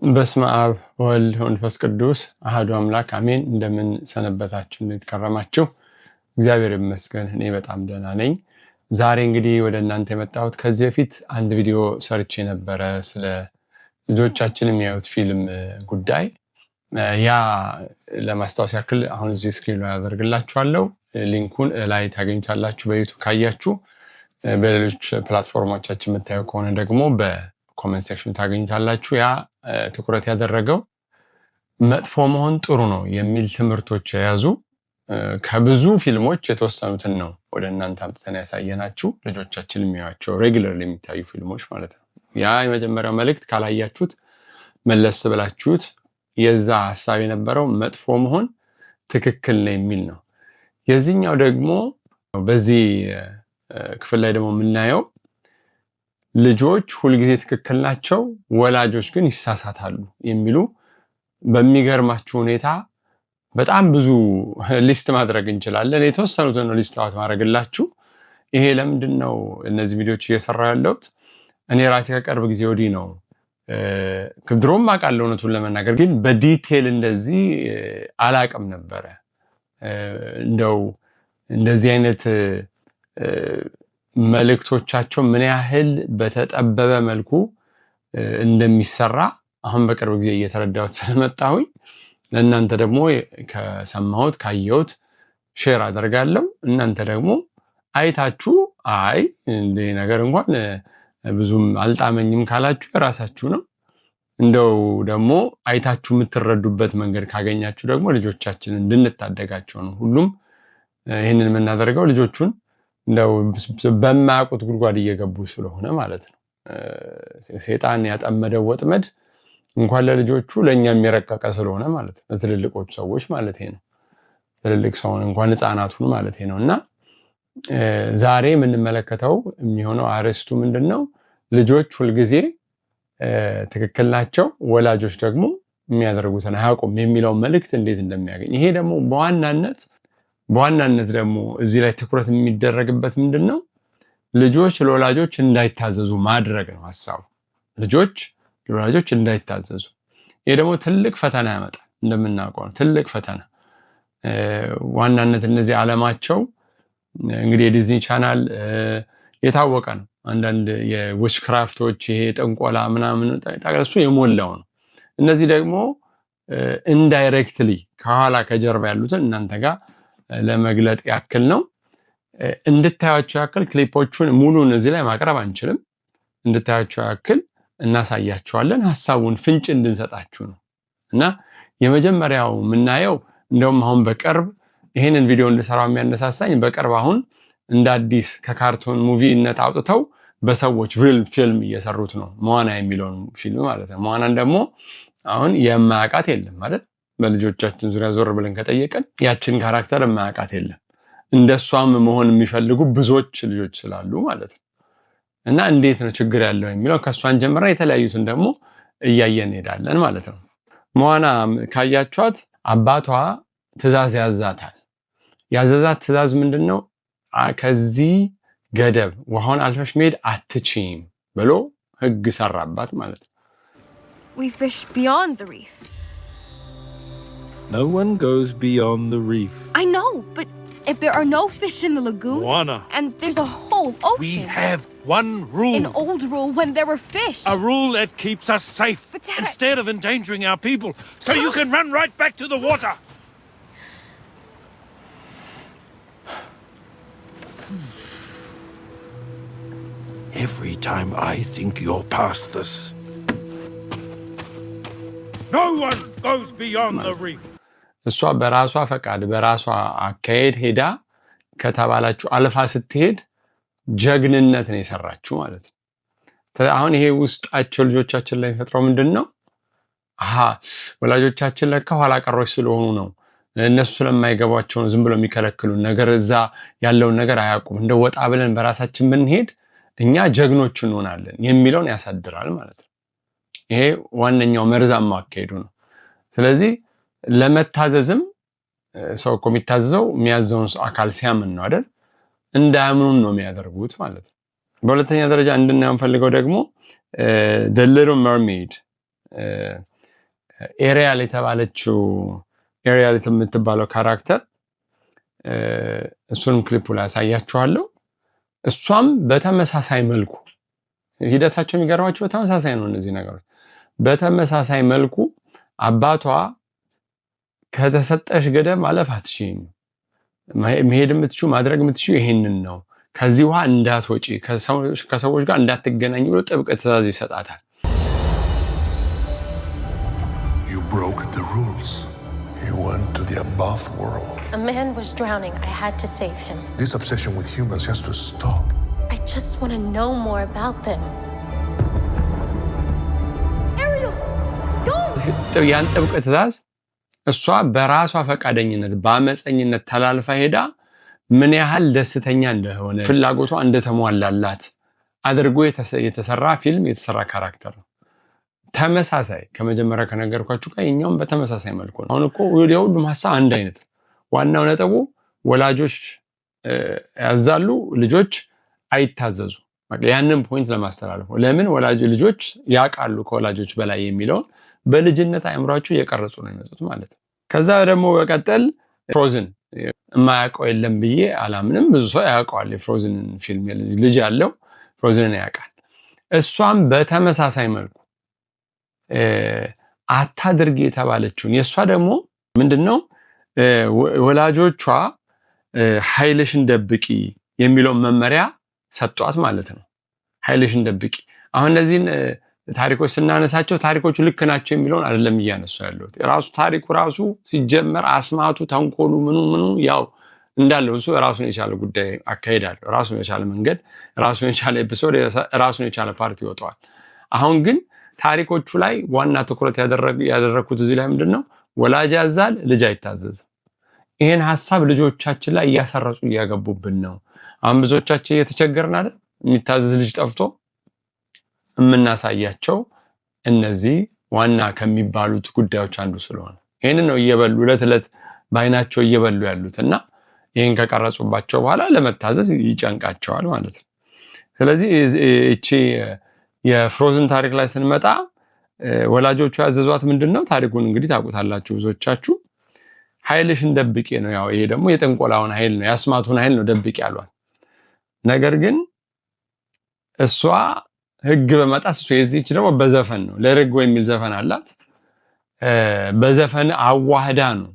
በስመ አብ ወወልድ ወመንፈስ ቅዱስ አሐዱ አምላክ አሜን። እንደምን ሰነበታችሁ? እንዴት ከረማችሁ? እግዚአብሔር ይመስገን እኔ በጣም ደህና ነኝ። ዛሬ እንግዲህ ወደ እናንተ የመጣሁት ከዚህ በፊት አንድ ቪዲዮ ሰርቼ ነበረ ስለ ልጆቻችን የሚያዩት ፊልም ጉዳይ። ያ ለማስታወስ ያክል አሁን እዚህ ስክሪን ላይ አደርግላችኋለሁ። ሊንኩን ላይ ታገኙታላችሁ በዩቲዩብ ካያችሁ። በሌሎች ፕላትፎርሞቻችን የምታዩ ከሆነ ደግሞ በኮሜንት ሴክሽን ታገኙታላችሁ። ያ ትኩረት ያደረገው መጥፎ መሆን ጥሩ ነው የሚል ትምህርቶች የያዙ ከብዙ ፊልሞች የተወሰኑትን ነው ወደ እናንተ አምጥተን ያሳየናችሁ። ልጆቻችን የሚያዩቸው ሬጉላርሊ የሚታዩ ፊልሞች ማለት ነው። ያ የመጀመሪያው መልእክት ካላያችሁት መለስ ብላችሁት የዛ ሐሳብ የነበረው መጥፎ መሆን ትክክል ነው የሚል ነው። የዚህኛው ደግሞ በዚህ ክፍል ላይ ደግሞ የምናየው ልጆች ሁልጊዜ ትክክል ናቸው፣ ወላጆች ግን ይሳሳታሉ የሚሉ በሚገርማችሁ ሁኔታ በጣም ብዙ ሊስት ማድረግ እንችላለን። የተወሰኑትን ነው ሊስት አውት ማድረግላችሁ። ይሄ ለምንድን ነው እነዚህ ቪዲዮዎች እየሰራሁ ያለሁት? እኔ ራሴ ከቅርብ ጊዜ ወዲህ ነው ድሮም አውቃለሁ እውነቱን ለመናገር ግን በዲቴል እንደዚህ አላቅም ነበረ። እንደው እንደዚህ አይነት መልእክቶቻቸው ምን ያህል በተጠበበ መልኩ እንደሚሰራ አሁን በቅርብ ጊዜ እየተረዳሁት ስለመጣሁኝ ለእናንተ ደግሞ ከሰማሁት ካየሁት ሼር አደርጋለሁ። እናንተ ደግሞ አይታችሁ አይ እንደ ነገር እንኳን ብዙም አልጣመኝም ካላችሁ የራሳችሁ ነው። እንደው ደግሞ አይታችሁ የምትረዱበት መንገድ ካገኛችሁ ደግሞ ልጆቻችንን እንድንታደጋቸው ነው። ሁሉም ይህንን የምናደርገው ልጆቹን እንደው በማያውቁት ጉድጓድ እየገቡ ስለሆነ ማለት ነው። ሰይጣን ያጠመደው ወጥመድ እንኳን ለልጆቹ ለእኛም የረቀቀ ስለሆነ ማለት ነው። ለትልልቆቹ ሰዎች ማለት ነው። ትልልቅ ሰውን እንኳን ህፃናቱን ማለት ነው። እና ዛሬ የምንመለከተው የሚሆነው አርዕስቱ ምንድን ነው? ልጆች ሁልጊዜ ትክክል ናቸው፣ ወላጆች ደግሞ የሚያደርጉትን አያውቁም የሚለው መልእክት እንዴት እንደሚያገኝ። ይሄ ደግሞ በዋናነት ደግሞ እዚህ ላይ ትኩረት የሚደረግበት ምንድን ነው? ልጆች ለወላጆች እንዳይታዘዙ ማድረግ ነው ሐሳቡ። ልጆች ለወላጆች እንዳይታዘዙ። ይሄ ደግሞ ትልቅ ፈተና ያመጣል። እንደምናውቀው ትልቅ ፈተና ዋናነት እነዚህ ዓለማቸው እንግዲህ የዲዝኒ ቻናል የታወቀ ነው። አንዳንድ የዊች ክራፍቶች ይሄ ጥንቆላ ምናምን ጠቅለሱ የሞላው ነው። እነዚህ ደግሞ ኢንዳይሬክትሊ ከኋላ ከጀርባ ያሉትን እናንተ ጋር ለመግለጥ ያክል ነው። እንድታያቸው ያክል ክሊፖቹን ሙሉን እዚህ ላይ ማቅረብ አንችልም። እንድታያቸው ያክል እናሳያቸዋለን። ሐሳቡን ፍንጭ እንድንሰጣችሁ ነው። እና የመጀመሪያው የምናየው እንደውም አሁን በቅርብ ይሄንን ቪዲዮ እንድሰራው የሚያነሳሳኝ በቅርብ አሁን እንደ አዲስ ከካርቶን ሙቪነት አውጥተው በሰዎች ሪል ፊልም እየሰሩት ነው። ሞዋና የሚለውን ፊልም ማለት ነው። ሞዋናን ደግሞ አሁን የማያውቃት የለም አይደል? በልጆቻችን ዙሪያ ዞር ብለን ከጠየቀን ያችን ካራክተር የማያውቃት የለም። እንደሷም መሆን የሚፈልጉ ብዙዎች ልጆች ስላሉ ማለት ነው። እና እንዴት ነው ችግር ያለው የሚለው ከሷን ጀምራ የተለያዩትን ደግሞ እያየን እንሄዳለን ማለት ነው። ሞዋና ካያችኋት አባቷ ትእዛዝ ያዛታል። ያዘዛት ትእዛዝ ምንድነው? ከዚህ ገደብ ውሃውን አልፈሽ መሄድ አትችይም ብሎ ህግ ሰራባት ማለት ነው። We fish beyond the reef. No one goes beyond the reef. I know, but if there are no fish in the lagoon, Moana, and there's a whole ocean. we have one rule. An old rule when there were fish. A rule that keeps us safe But Dad, instead of endangering our people, so you can run right back to the water. Every time I think you're past this, no one goes beyond the reef. እሷ በራሷ ፈቃድ በራሷ አካሄድ ሄዳ ከተባላችሁ አልፋ ስትሄድ ጀግንነት ነው የሰራችሁ ማለት ነው። አሁን ይሄ ውስጣቸው ልጆቻችን ላይ ፈጥረው ምንድነው? ወላጆቻችን ለካ ኋላ ቀሮች ስለሆኑ ነው፣ እነሱ ስለማይገባቸው ነው ዝም ብለው የሚከለክሉን ነገር፣ እዛ ያለውን ነገር አያውቁም፣ እንደ ወጣ ብለን በራሳችን ብንሄድ እኛ ጀግኖች እንሆናለን የሚለውን ያሳድራል ማለት ነው። ይሄ ዋነኛው መርዛማ አካሄዱ ነው። ስለዚህ ለመታዘዝም ሰው እኮ የሚታዘዘው የሚያዘውን አካል ሲያምን ነው አይደል? እንዳያምኑን ነው የሚያደርጉት ማለት ነው። በሁለተኛ ደረጃ እንድናየው ፈልገው ደግሞ the little mermaid ኤሪያል የተባለችው ኤሪያል የምትባለው ካራክተር እሱንም ክሊፑ ላይ ያሳያችኋለሁ። እሷም በተመሳሳይ መልኩ ሂደታቸው የሚገርማቸው በተመሳሳይ ነው። እነዚህ ነገሮች በተመሳሳይ መልኩ አባቷ ከተሰጠሽ ገደብ ማለፍ አትችይም፣ መሄድ የምትችው ማድረግ የምትችው ይሄንን ነው፣ ከዚህ ውሃ እንዳትወጪ፣ ከሰዎች ጋር እንዳትገናኝ ብሎ ጥብቅ ትዕዛዝ ይሰጣታል። You broke the rules. You went to the above world. A man was drowning. I had to save him. This obsession with humans has to stop. I just want to know more about them. Ariel, don't! ያን ጥብቅ ትዕዛዝ እሷ በራሷ ፈቃደኝነት በአመፀኝነት ተላልፋ ሄዳ ምን ያህል ደስተኛ እንደሆነ ፍላጎቷ እንደተሟላላት አድርጎ የተሰራ ፊልም የተሰራ ካራክተር ነው። ተመሳሳይ ከመጀመሪያ ከነገርኳችሁ ጋር የኛውም በተመሳሳይ መልኩ ነው። አሁን እኮ የሁሉም ሐሳብ አንድ አይነት ነው። ዋናው ነጥቡ ወላጆች ያዛሉ፣ ልጆች አይታዘዙ። ያንን ፖይንት ለማስተላለፍ ለምን ልጆች ያውቃሉ ከወላጆች በላይ የሚለውን በልጅነት አእምሯቸው እየቀረጹ ነው የሚመጡት ማለት ነው። ከዛ ደግሞ በቀጠል ፍሮዝን የማያውቀው የለም ብዬ አላምንም። ብዙ ሰው ያውቀዋል። የፍሮዝን ፊልም ልጅ ያለው ፍሮዝንን ያውቃል። እሷም በተመሳሳይ መልኩ አታድርግ የተባለችውን የእሷ ደግሞ ምንድነው ወላጆቿ ኃይልሽን ደብቂ የሚለውን መመሪያ ሰጧት ማለት ነው። ኃይልሽን ደብቂ። አሁን እነዚህን ታሪኮች ስናነሳቸው ታሪኮቹ ልክ ናቸው የሚለውን አይደለም እያነሱ ያለው። ራሱ ታሪኩ ራሱ ሲጀመር አስማቱ፣ ተንኮሉ፣ ምኑ ያው እንዳለው እሱ ራሱን የቻለ ጉዳይ አካሄዳለሁ፣ ራሱን የቻለ መንገድ፣ ራሱን የቻለ ኤፒሶድ፣ ራሱን የቻለ ፓርቲ ይወጣዋል። አሁን ግን ታሪኮቹ ላይ ዋና ትኩረት ያደረኩት እዚህ ላይ ምንድነው ወላጅ ያዛል፣ ልጅ አይታዘዝም። ይሄን ሐሳብ ልጆቻችን ላይ እያሰረጹ እያገቡብን ነው። አሁን ብዙዎቻችን እየተቸገርን አይደል? የሚታዘዝ ልጅ ጠፍቶ የምናሳያቸው እነዚህ ዋና ከሚባሉት ጉዳዮች አንዱ ስለሆነ ይሄንን ነው እየበሉ ዕለት ባይናቸው እየበሉ ያሉት እና ይሄን ከቀረጹባቸው በኋላ ለመታዘዝ ይጨንቃቸዋል ማለት ነው። ስለዚህ እቺ የፍሮዝን ታሪክ ላይ ስንመጣ ወላጆቹ ያዘዟት ምንድነው? ታሪኩን እንግዲህ ታውቁታላችሁ ብዙዎቻችሁ። ኃይልሽን ደብቂ ነው። ያው ይሄ ደግሞ የጥንቆላውን ኃይል ነው፣ ያስማቱን ኃይል ነው ደብቂ ያሏት። ነገር ግን እሷ ህግ በመጣስ እሱ የዚህች ደግሞ በዘፈን ነው ለርጎ የሚል ዘፈን አላት። በዘፈን አዋህዳ ነው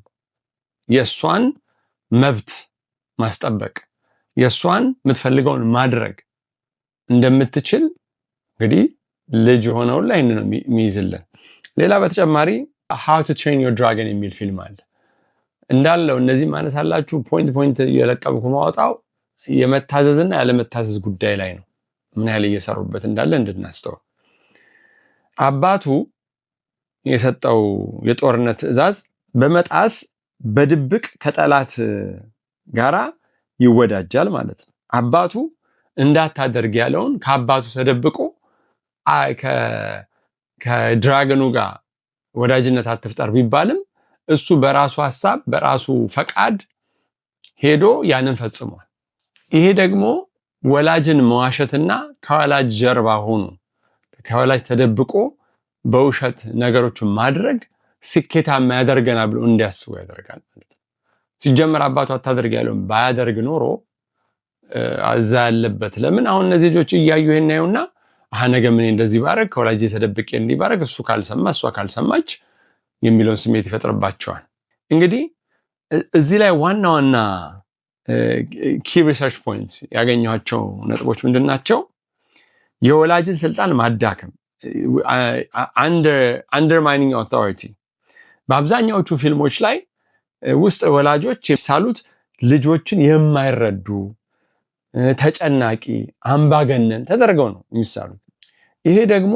የሷን መብት ማስጠበቅ የሷን የምትፈልገውን ማድረግ እንደምትችል እንግዲህ ልጅ ሆነው ላይ ነው የሚይዝልን። ሌላ በተጨማሪ How to Train Your Dragon የሚል ፊልም አለ እንዳለው እነዚህ ማነሳላችሁ ፖይንት እየለቀምኩ ማውጣው የመታዘዝና ያለመታዘዝ ጉዳይ ላይ ነው። ምን ያህል እየሰሩበት እንዳለ እንድናስተው አባቱ የሰጠው የጦርነት ትዕዛዝ በመጣስ በድብቅ ከጠላት ጋራ ይወዳጃል ማለት ነው። አባቱ እንዳታደርግ ያለውን ከአባቱ ተደብቆ ከድራገኑ ጋር ወዳጅነት አትፍጠር ቢባልም እሱ በራሱ ሐሳብ በራሱ ፈቃድ ሄዶ ያንን ፈጽሟል። ይሄ ደግሞ ወላጅን መዋሸትና ከወላጅ ጀርባ ሆኖ ከወላጅ ተደብቆ በውሸት ነገሮችን ማድረግ ስኬታማ ያደርገናል ብሎ እንዲያስቡ ያደርጋል ማለት ነው። ሲጀመር አባቱ አታደርግ ያለውን ባያደርግ ኖሮ አዛ ያለበት ለምን አሁን እነዚህ ልጆች እያዩ ይሄናዩና ነገ ምን እንደዚህ ባረግ ከወላጅ ተደብቄ እንዲባረግ እሱ ካልሰማ እሷ ካልሰማች የሚለውን ስሜት ይፈጥርባቸዋል። እንግዲህ እዚህ ላይ ዋና ኪ ሪሰርች ፖይንትስ ያገኘኋቸው ነጥቦች ምንድናቸው? የወላጅን ስልጣን ማዳከም undermining authority በአብዛኛዎቹ ፊልሞች ላይ ውስጥ ወላጆች የሚሳሉት ልጆችን የማይረዱ ተጨናቂ አምባገነን ተደርገው ነው የሚሳሉት። ይሄ ደግሞ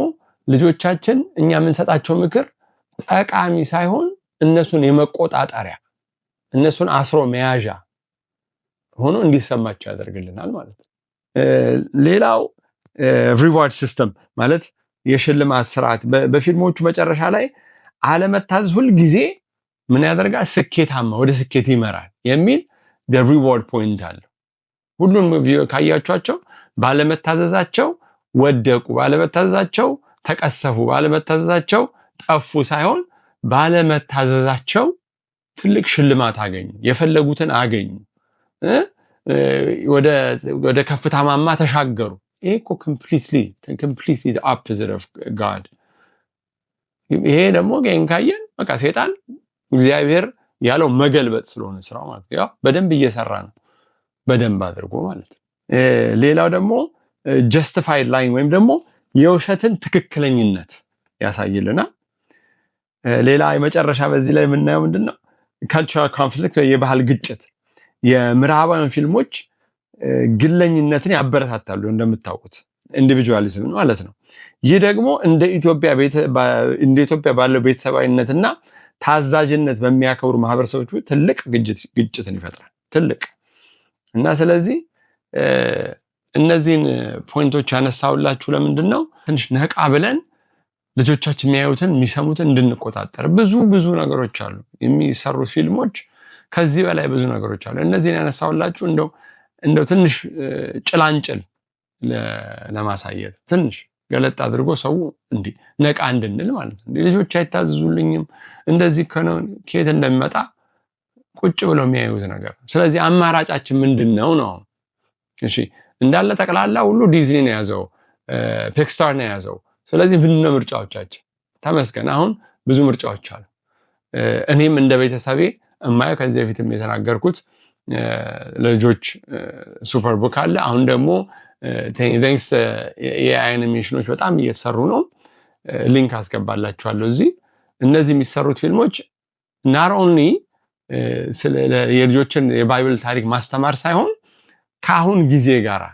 ልጆቻችን እኛ የምንሰጣቸው ምክር ጠቃሚ ሳይሆን እነሱን የመቆጣጠሪያ እነሱን አስሮ መያዣ ሆኖ እንዲሰማቸው ያደርግልናል ማለት ነው። ሌላው ሪዋርድ ሲስተም ማለት የሽልማት ስርዓት በፊልሞቹ መጨረሻ ላይ አለመታዘዝ ሁሉ ጊዜ ምን ያደርጋል? ስኬታማ ወደ ስኬት ይመራል የሚል ሪዋርድ ፖይንት አለው። ሁሉም ካያቸዋቸው ባለመታዘዛቸው ወደቁ፣ ባለመታዘዛቸው ተቀሰፉ፣ ባለመታዘዛቸው ጠፉ ሳይሆን ባለመታዘዛቸው ትልቅ ሽልማት አገኙ፣ የፈለጉትን አገኙ፣ ወደ ከፍታ ማማ ተሻገሩ። ይሄ እኮ completely the opposite of God። ይሄ ደግሞ ገን ካየን በቃ ሰይጣን እግዚአብሔር ያለው መገልበጥ ስለሆነ ስራው ማለት ነው። ያው በደንብ እየሰራ ነው፣ በደንብ አድርጎ ማለት ነው። ሌላው ደግሞ justified lying ወይም ደግሞ የውሸትን ትክክለኝነት ያሳይልናል። ሌላ የመጨረሻ በዚህ ላይ የምናየው ምንድነው? cultural conflict ወይ የባህል ግጭት። የምዕራባውያን ፊልሞች ግለኝነትን ያበረታታሉ እንደምታውቁት፣ ኢንዲቪጁዋሊዝም ማለት ነው። ይህ ደግሞ እንደ ኢትዮጵያ ባለው ቤተሰባዊነትና ታዛዥነት በሚያከብሩ ማህበረሰቦች ትልቅ ግጭትን ይፈጥራል። ትልቅ እና ስለዚህ እነዚህን ፖይንቶች ያነሳውላችሁ ለምንድን ነው? ትንሽ ነቃ ብለን ልጆቻችን የሚያዩትን የሚሰሙትን እንድንቆጣጠር። ብዙ ነገሮች አሉ የሚሰሩ ፊልሞች፣ ከዚህ በላይ ብዙ ነገሮች አሉ። እነዚህን ያነሳውላችሁ እንደው ትንሽ ጭላንጭል ለማሳየት ትንሽ ገለጥ አድርጎ ሰው እንዲህ ነቃ እንድንል ማለት ነው። ልጆች አይታዘዙልኝም እንደዚህ ከነው ከየት እንደሚመጣ ቁጭ ብለው የሚያዩት ነገር። ስለዚህ አማራጫችን ምንድነው ነው? እሺ እንዳለ ጠቅላላ ሁሉ ዲዝኒ ነው ያዘው፣ ፒክስታር ነው ያዘው። ስለዚህ ምንድነው ምርጫዎቻችን? ተመስገን አሁን ብዙ ምርጫዎች አሉ። እኔም እንደ ቤተሰቤ እማየው ከዚህ በፊትም የተናገርኩት ለልጆች ሱፐር ቡክ አለ። አሁን ደግሞ ቴንክስ የአኒሜሽኖች በጣም እየተሰሩ ነው። ሊንክ አስገባላችኋለሁ እዚህ። እነዚህ የሚሰሩት ፊልሞች not only የልጆችን የባይብል ታሪክ ማስተማር ሳይሆን ከአሁን ጊዜ ጋራ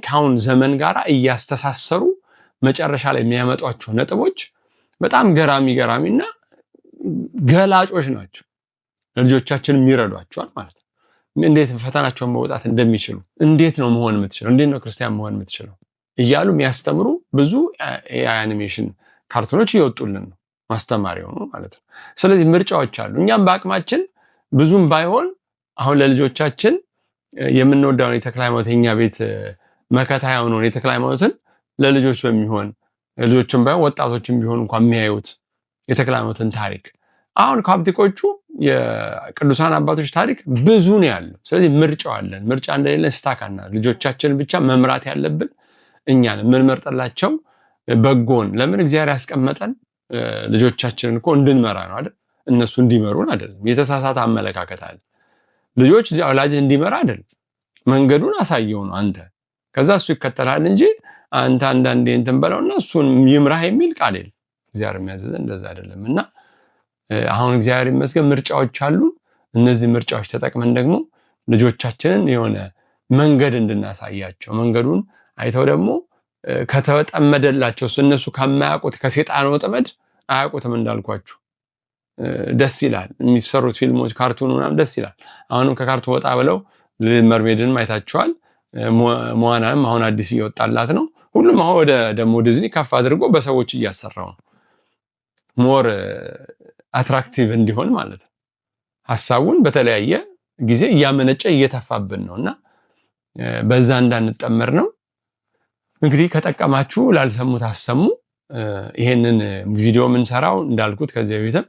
ከአሁን ዘመን ጋራ እያስተሳሰሩ መጨረሻ ላይ የሚያመጧቸው ነጥቦች በጣም ገራሚና ገላጮች ናቸው። ለልጆቻችን የሚረዷቸዋል ማለት ነው። እንዴት ፈተናቸውን መውጣት እንደሚችሉ፣ እንዴት ነው መሆን የምትችለው፣ እንዴት ነው ክርስቲያን መሆን የምትችለው እያሉ የሚያስተምሩ ብዙ የአኒሜሽን ካርቱኖች እየወጡልን ነው፣ ማስተማሪያ ሆኖ ማለት ነው። ስለዚህ ምርጫዎች አሉ። እኛም በአቅማችን ብዙም ባይሆን አሁን ለልጆቻችን የምንወዳውን የተክለ ሃይማኖት የኛ ቤት መከታ የሆነውን የተክለ ሃይማኖትን ለልጆች በሚሆን ልጆችም ባይሆን ወጣቶችም ቢሆን እንኳን የሚያዩት የተክለ ሃይማኖትን ታሪክ አሁን ካፕቲኮቹ የቅዱሳን አባቶች ታሪክ ብዙ ነው ያለው። ስለዚህ ምርጫው አለን። ምርጫ እንደሌለ ስታካና ልጆቻችን ብቻ መምራት ያለብን እኛ ነን። ምን መርጠላቸው በጎን ለምን እግዚአብሔር ያስቀመጠን ልጆቻችንን እኮ እንድንመራ ነው አይደል? እነሱ እንዲመሩን አይደለም። የተሳሳተ አመለካከት አለ። ልጆች ወላጅ እንዲመራ አይደለም፣ መንገዱን አሳየው ነው አንተ። ከዛ እሱ ይከተላል እንጂ አንተ አንዳንዴ እንትን በለውና እሱን ይምራህ የሚል ቃል የለም። እግዚአብሔር የሚያዘዘን እንደዛ አይደለምና አሁን እግዚአብሔር ይመስገን ምርጫዎች አሉ። እነዚህ ምርጫዎች ተጠቅመን ደግሞ ልጆቻችንን የሆነ መንገድ እንድናሳያቸው፣ መንገዱን አይተው ደግሞ ከተጠመደላቸው እነሱ ከማያውቁት ከሰይጣን ወጥመድ አያውቁትም እንዳልኳችሁ ደስ ይላል። የሚሰሩት ፊልሞች ካርቱን ምናምን ደስ ይላል። አሁንም ከካርቱን ወጣ ብለው መርሜድን አይታችኋል። ሞዋናም አሁን አዲስ እየወጣላት ነው። ሁሉም አሁን ወደ ደግሞ ዲዝኒ ከፍ አድርጎ በሰዎች እያሰራው ነው። ሞር አትራክቲቭ እንዲሆን ማለት ነው። ሐሳቡን በተለያየ ጊዜ እያመነጨ እየተፋብን ነውና በዛ እንዳንጠመር ነው። እንግዲህ ከጠቀማችሁ ላልሰሙት አሰሙ። ይሄንን ቪዲዮ ምን ሰራው እንዳልኩት ከዚህ በፊትም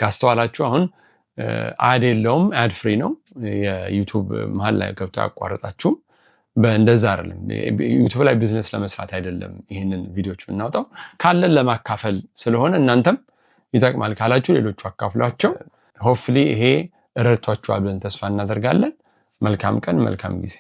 ካስተዋላችሁ አሁን አድ የለውም፣ አድ ፍሪ ነው። የዩቲዩብ መሃል ላይ ገብቶ ያቋረጣችሁም በእንደዛ አይደለም። ዩቲዩብ ላይ ቢዝነስ ለመስራት አይደለም ይሄንን ቪዲዮዎች የምናወጣው፣ ካለን ለማካፈል ስለሆነ እናንተም ይጠቅማል ካላችሁ ሌሎቹ አካፍሏቸው። ሆፕፉሊ ይሄ ረድቷችኋል ብለን ተስፋ እናደርጋለን። መልካም ቀን፣ መልካም ጊዜ።